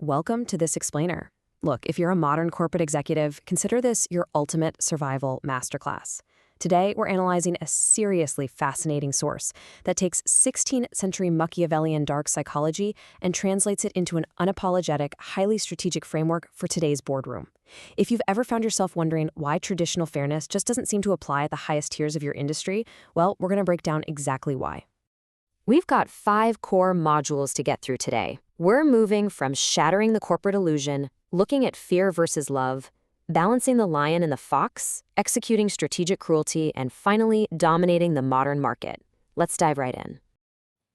Welcome to this explainer. Look, if you're a modern corporate executive, consider this your ultimate survival masterclass. Today, we're analyzing a seriously fascinating source that takes 16th century Machiavellian dark psychology and translates it into an unapologetic, highly strategic framework for today's boardroom. If you've ever found yourself wondering why traditional fairness just doesn't seem to apply at the highest tiers of your industry, well, we're going to break down exactly why. We've got 5 core modules to get through today. We're moving from shattering the corporate illusion, looking at fear versus love, balancing the lion and the fox, executing strategic cruelty, and finally dominating the modern market. Let's dive right in.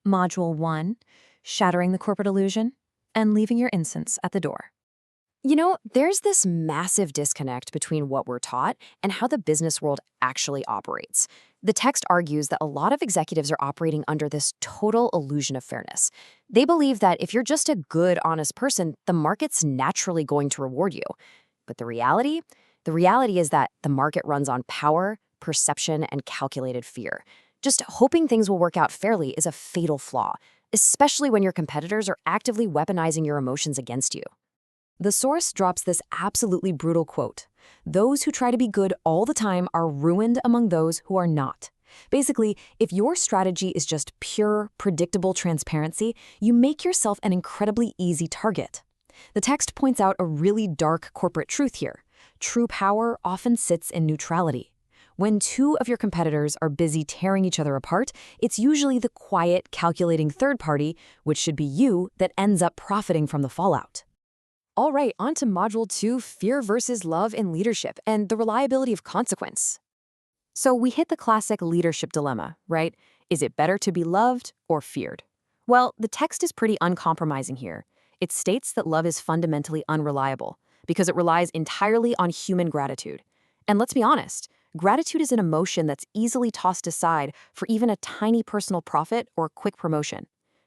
Module 1, Shattering the Corporate Illusion and Leaving Your Incense at the Door. There's this massive disconnect between what we're taught and how the business world actually operates. The text argues that a lot of executives are operating under this total illusion of fairness. They believe that if you're just a good, honest person, the market's naturally going to reward you. But the reality? The reality is that the market runs on power, perception, and calculated fear. Just hoping things will work out fairly is a fatal flaw, especially when your competitors are actively weaponizing your emotions against you. The source drops this absolutely brutal quote: "Those who try to be good all the time are ruined among those who are not." Basically, if your strategy is just pure, predictable transparency, you make yourself an incredibly easy target. The text points out a really dark corporate truth here. True power often sits in neutrality. When two of your competitors are busy tearing each other apart, it's usually the quiet, calculating third party, which should be you, that ends up profiting from the fallout. All right, on to Module 2, Fear versus Love in Leadership and the Reliability of Consequence. So we hit the classic leadership dilemma, right? Is it better to be loved or feared? Well, the text is pretty uncompromising here. It states that love is fundamentally unreliable because it relies entirely on human gratitude. And let's be honest, gratitude is an emotion that's easily tossed aside for even a tiny personal profit or quick promotion.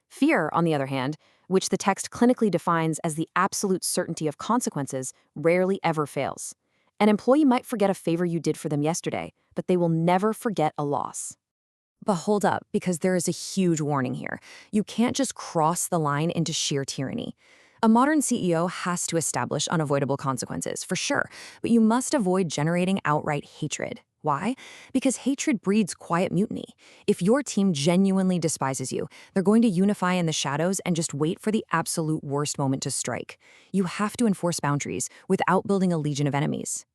Fear, on the other hand, which the text clinically defines as the absolute certainty of consequences, rarely ever fails. An employee might forget a favor you did for them yesterday, but they will never forget a loss. But hold up, because there is a huge warning here. You can't just cross the line into sheer tyranny. A modern CEO has to establish unavoidable consequences, for sure, but you must avoid generating outright hatred. Why? Because hatred breeds quiet mutiny. If your team genuinely despises you, they're going to unify in the shadows and just wait for the absolute worst moment to strike. You have to enforce boundaries without building a legion of enemies.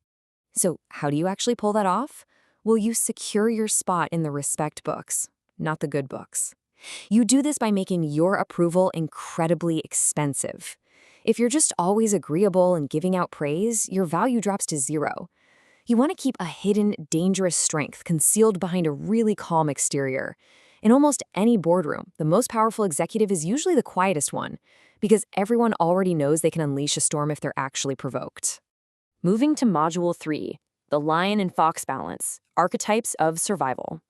So how do you actually pull that off? Well, you secure your spot in the respect books, not the good books. You do this by making your approval incredibly expensive. If you're just always agreeable and giving out praise, your value drops to zero. You want to keep a hidden, dangerous strength concealed behind a really calm exterior. In almost any boardroom, the most powerful executive is usually the quietest one, because everyone already knows they can unleash a storm if they're actually provoked. Moving to Module 3, the lion and fox balance, archetypes of survival.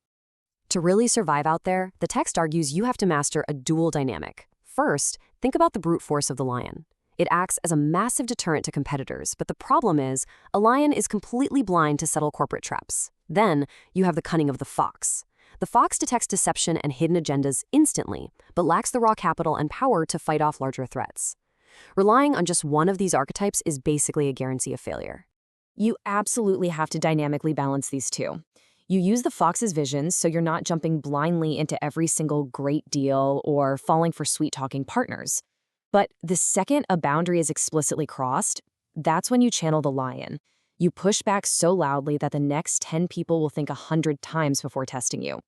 To really survive out there, the text argues you have to master a dual dynamic. First, think about the brute force of the lion. It acts as a massive deterrent to competitors, but the problem is, a lion is completely blind to subtle corporate traps. Then, you have the cunning of the fox. The fox detects deception and hidden agendas instantly, but lacks the raw capital and power to fight off larger threats. Relying on just one of these archetypes is basically a guarantee of failure. You absolutely have to dynamically balance these two. You use the fox's vision so you're not jumping blindly into every single great deal or falling for sweet-talking partners. But the second a boundary is explicitly crossed, that's when you channel the lion. You push back so loudly that the next 10 people will think 100 times before testing you.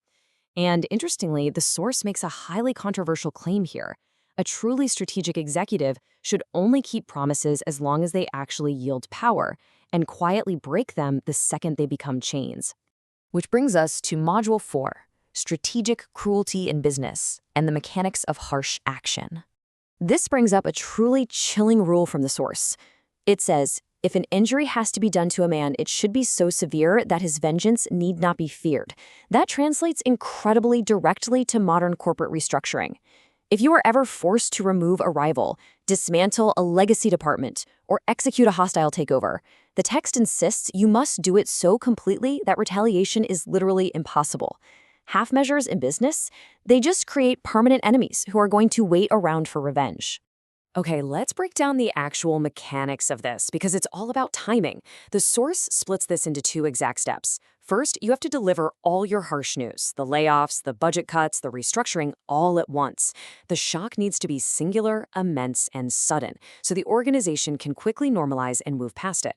And interestingly, the source makes a highly controversial claim here. A truly strategic executive should only keep promises as long as they actually yield power, and quietly break them the second they become chains. Which brings us to Module 4, Strategic Cruelty in Business and the Mechanics of Harsh Action. This brings up a truly chilling rule from the source. It says, if an injury has to be done to a man, it should be so severe that his vengeance need not be feared. That translates incredibly directly to modern corporate restructuring. If you are ever forced to remove a rival, dismantle a legacy department, or execute a hostile takeover, the text insists you must do it so completely that retaliation is literally impossible. Half measures in business, they just create permanent enemies who are going to wait around for revenge. Okay, let's break down the actual mechanics of this because it's all about timing. The source splits this into two exact steps. First, you have to deliver all your harsh news, the layoffs, the budget cuts, the restructuring, all at once. The shock needs to be singular, immense, and sudden, so the organization can quickly normalize and move past it.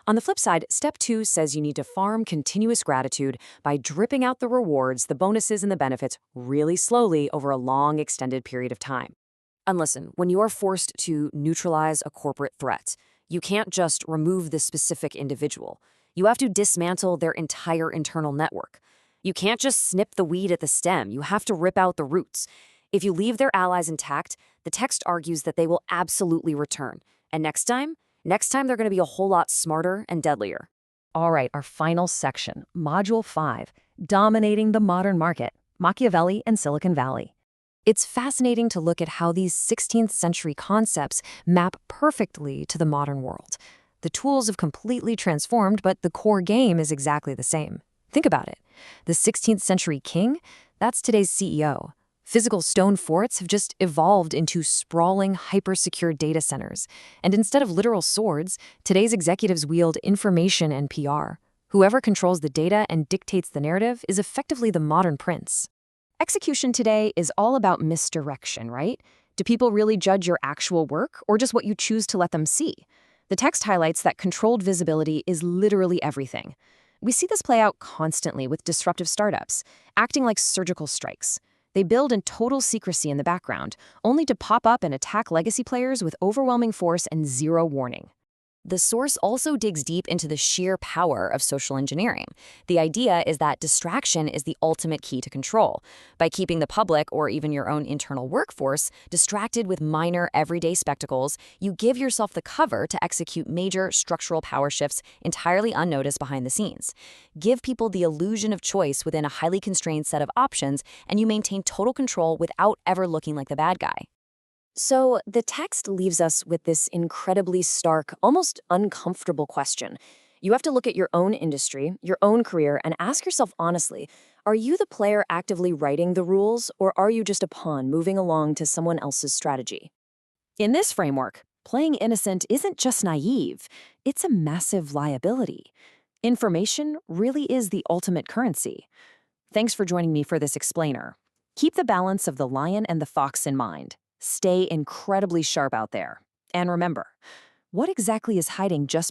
On the flip side, step two says you need to farm continuous gratitude by dripping out the rewards, the bonuses, and the benefits really slowly over a long, extended period of time. And listen, when you are forced to neutralize a corporate threat, you can't just remove the specific individual. You have to dismantle their entire internal network. You can't just snip the weed at the stem. You have to rip out the roots. If you leave their allies intact, the text argues that they will absolutely return. And next time they're going to be a whole lot smarter and deadlier. All right, our final section, Module 5, Dominating the Modern Market, Machiavelli and Silicon Valley. It's fascinating to look at how these 16th century concepts map perfectly to the modern world. The tools have completely transformed, but the core game is exactly the same. Think about it. The 16th century king, that's today's CEO. Physical stone forts have just evolved into sprawling, hyper-secure data centers. And instead of literal swords, today's executives wield information and PR. Whoever controls the data and dictates the narrative is effectively the modern prince. Execution today is all about misdirection, right? Do people really judge your actual work or just what you choose to let them see? The text highlights that controlled visibility is literally everything. We see this play out constantly with disruptive startups, acting like surgical strikes. They build in total secrecy in the background, only to pop up and attack legacy players with overwhelming force and zero warning. The source also digs deep into the sheer power of social engineering. The idea is that distraction is the ultimate key to control. By keeping the public or even your own internal workforce distracted with minor everyday spectacles, you give yourself the cover to execute major structural power shifts entirely unnoticed behind the scenes. Give people the illusion of choice within a highly constrained set of options, and you maintain total control without ever looking like the bad guy. So the text leaves us with this incredibly stark, almost uncomfortable question. You have to look at your own industry, your own career, and ask yourself honestly, are you the player actively writing the rules, or are you just a pawn moving along to someone else's strategy? In this framework, playing innocent isn't just naive, it's a massive liability. Information really is the ultimate currency. Thanks for joining me for this explainer. Keep the balance of the lion and the fox in mind. Stay incredibly sharp out there. And remember, what exactly is hiding just beneath